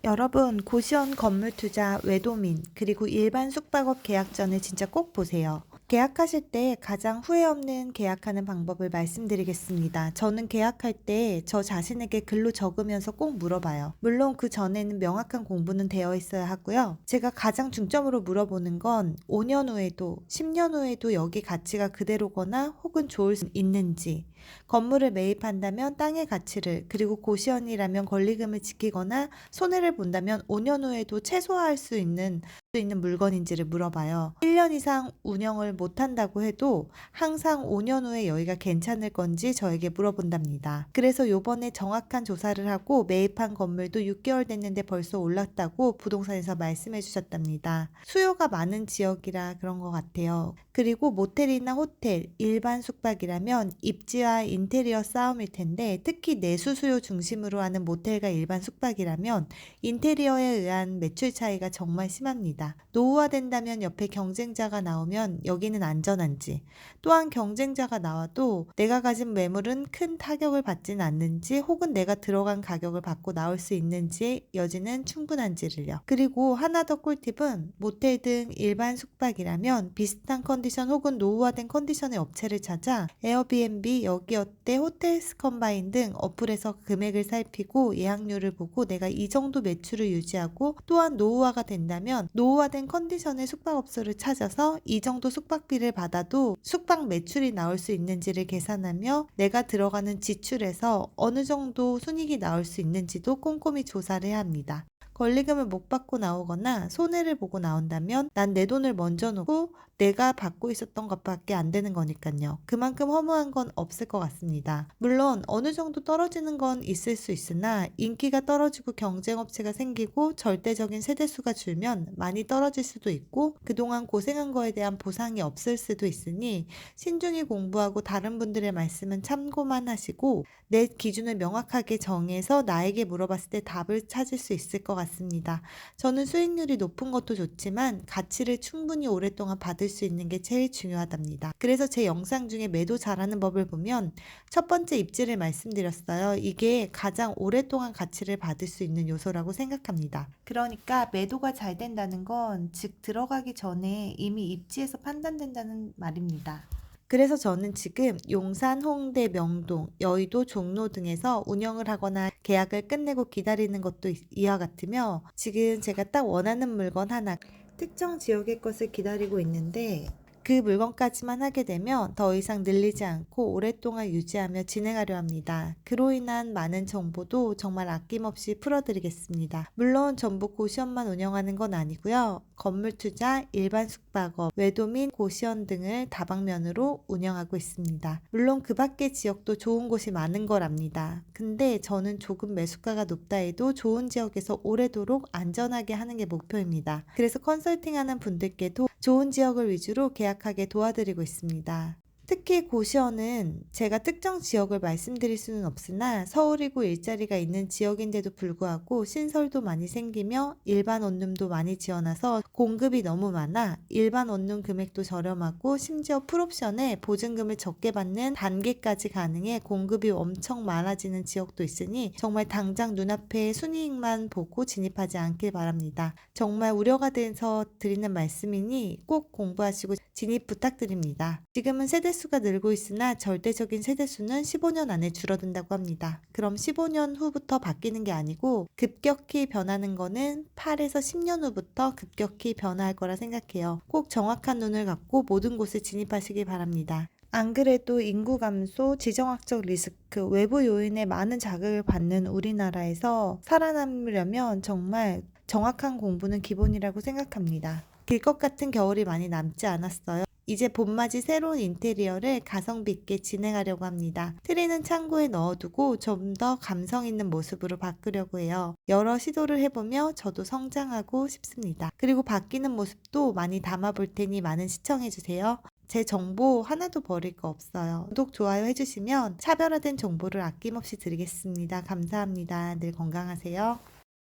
여러분, 고시원 건물 투자, 외도민, 그리고 일반 숙박업 계약 전에 진짜 꼭 보세요. 계약하실 때 가장 후회 없는 계약하는 방법을 말씀드리겠습니다. 저는 계약할 때 저 자신에게 글로 적으면서 꼭 물어봐요. 물론 그 전에는 명확한 공부는 되어 있어야 하고요. 제가 가장 중점으로 물어보는 건 5년 후에도, 10년 후에도 여기 가치가 그대로거나 혹은 좋을 수 있는지, 건물을 매입한다면 땅의 가치를, 그리고 고시원이라면 권리금을 지키거나 손해를 본다면 5년 후에도 최소화할 수 있는 물건인지를 물어봐요. 1년 이상 운영을 못한다고 해도 항상 5년 후에 여기가 괜찮을 건지 저에게 물어본답니다. 그래서 요번에 정확한 조사를 하고 매입한 건물도 6개월 됐는데 벌써 올랐다고 부동산에서 말씀해 주셨답니다. 수요가 많은 지역이라 그런 것 같아요. 그리고 모텔이나 호텔, 일반 숙박이라면 입지와 인테리어 싸움일 텐데 특히 내수 수요 중심으로 하는 모텔과 일반 숙박이라면 인테리어에 의한 매출 차이가 정말 심합니다. 노후화된다면 옆에 경쟁자가 나오면 여기는 안전한지, 또한 경쟁자가 나와도 내가 가진 매물은 큰 타격을 받진 않는지 혹은 내가 들어간 가격을 받고 나올 수 있는지 여지는 충분한지를요. 그리고 하나 더 꿀팁은 모텔 등 일반 숙박이라면 비슷한 컨디션 혹은 노후화된 컨디션의 업체를 찾아 에어비앤비, 여기 어때, 호텔스 컴바인 등 어플에서 금액을 살피고 예약률을 보고 내가 이 정도 매출을 유지하고 또한 노후화가 된다면 노후화된 컨디션의 숙박업소를 찾아서 이 정도 숙박비를 받아도 숙박 매출이 나올 수 있는지를 계산하며 내가 들어가는 지출에서 어느 정도 순이익이 나올 수 있는지도 꼼꼼히 조사를 해야 합니다. 권리금을 못 받고 나오거나 손해를 보고 나온다면 난 내 돈을 먼저 놓고 내가 받고 있었던 것밖에 안 되는 거니까요. 그만큼 허무한 건 없을 것 같습니다. 물론 어느 정도 떨어지는 건 있을 수 있으나 인기가 떨어지고 경쟁업체가 생기고 절대적인 세대수가 줄면 많이 떨어질 수도 있고 그동안 고생한 거에 대한 보상이 없을 수도 있으니 신중히 공부하고 다른 분들의 말씀은 참고만 하시고 내 기준을 명확하게 정해서 나에게 물어봤을 때 답을 찾을 수 있을 것 같습니다. 저는 수익률이 높은 것도 좋지만 가치를 충분히 오랫동안 받을 수 있는 게 제일 중요하답니다. 그래서 제 영상 중에 매도 잘하는 법을 보면 첫 번째 입지를 말씀드렸어요. 이게 가장 오랫동안 가치를 받을 수 있는 요소라고 생각합니다. 그러니까 매도가 잘 된다는 건 즉 들어가기 전에 이미 입지에서 판단된다는 말입니다. 그래서 저는 지금 용산, 홍대, 명동, 여의도, 종로 등에서 운영을 하거나 계약을 끝내고 기다리는 것도 이와 같으며 지금 제가 딱 원하는 물건 하나 특정 지역의 것을 기다리고 있는데 그 물건까지만 하게 되면 더 이상 늘리지 않고 오랫동안 유지하며 진행하려 합니다. 그로 인한 많은 정보도 정말 아낌없이 풀어드리겠습니다. 물론 전부 고시원만 운영하는 건 아니고요. 건물 투자, 일반 숙박업, 외도민, 고시원 등을 다방면으로 운영하고 있습니다. 물론 그 밖의 지역도 좋은 곳이 많은 걸 압니다. 근데 저는 조금 매수가가 높다 해도 좋은 지역에서 오래도록 안전하게 하는 게 목표입니다. 그래서 컨설팅하는 분들께도 좋은 지역을 위주로 계약하게 도와드리고 있습니다. 특히 고시원은 제가 특정 지역을 말씀드릴 수는 없으나 서울이고 일자리가 있는 지역인데도 불구하고 신설도 많이 생기며 일반 원룸도 많이 지어놔서 공급이 너무 많아 일반 원룸 금액도 저렴하고 심지어 풀옵션에 보증금을 적게 받는 단계까지 가능해 공급이 엄청 많아지는 지역도 있으니 정말 당장 눈앞에 순이익만 보고 진입하지 않길 바랍니다. 정말 우려가 돼서 드리는 말씀이니 꼭 공부하시고 진입 부탁드립니다. 지금은 세대수가 늘고 있으나 절대적인 세대수는 15년 안에 줄어든다고 합니다. 그럼 15년 후부터 바뀌는 게 아니고 급격히 변하는 거는 8에서 10년 후부터 급격히 변화할 거라 생각해요. 꼭 정확한 눈을 갖고 모든 곳에 진입하시기 바랍니다. 안 그래도 인구 감소, 지정학적 리스크, 외부 요인에 많은 자극을 받는 우리나라에서 살아남으려면 정말 정확한 공부는 기본이라고 생각합니다. 길 것 같은 겨울이 많이 남지 않았어요. 이제 봄맞이 새로운 인테리어를 가성비 있게 진행하려고 합니다. 트리는 창고에 넣어두고 좀 더 감성 있는 모습으로 바꾸려고 해요. 여러 시도를 해보며 저도 성장하고 싶습니다. 그리고 바뀌는 모습도 많이 담아볼 테니 많은 시청해주세요. 제 정보 하나도 버릴 거 없어요. 구독, 좋아요 해주시면 차별화된 정보를 아낌없이 드리겠습니다. 감사합니다. 늘 건강하세요.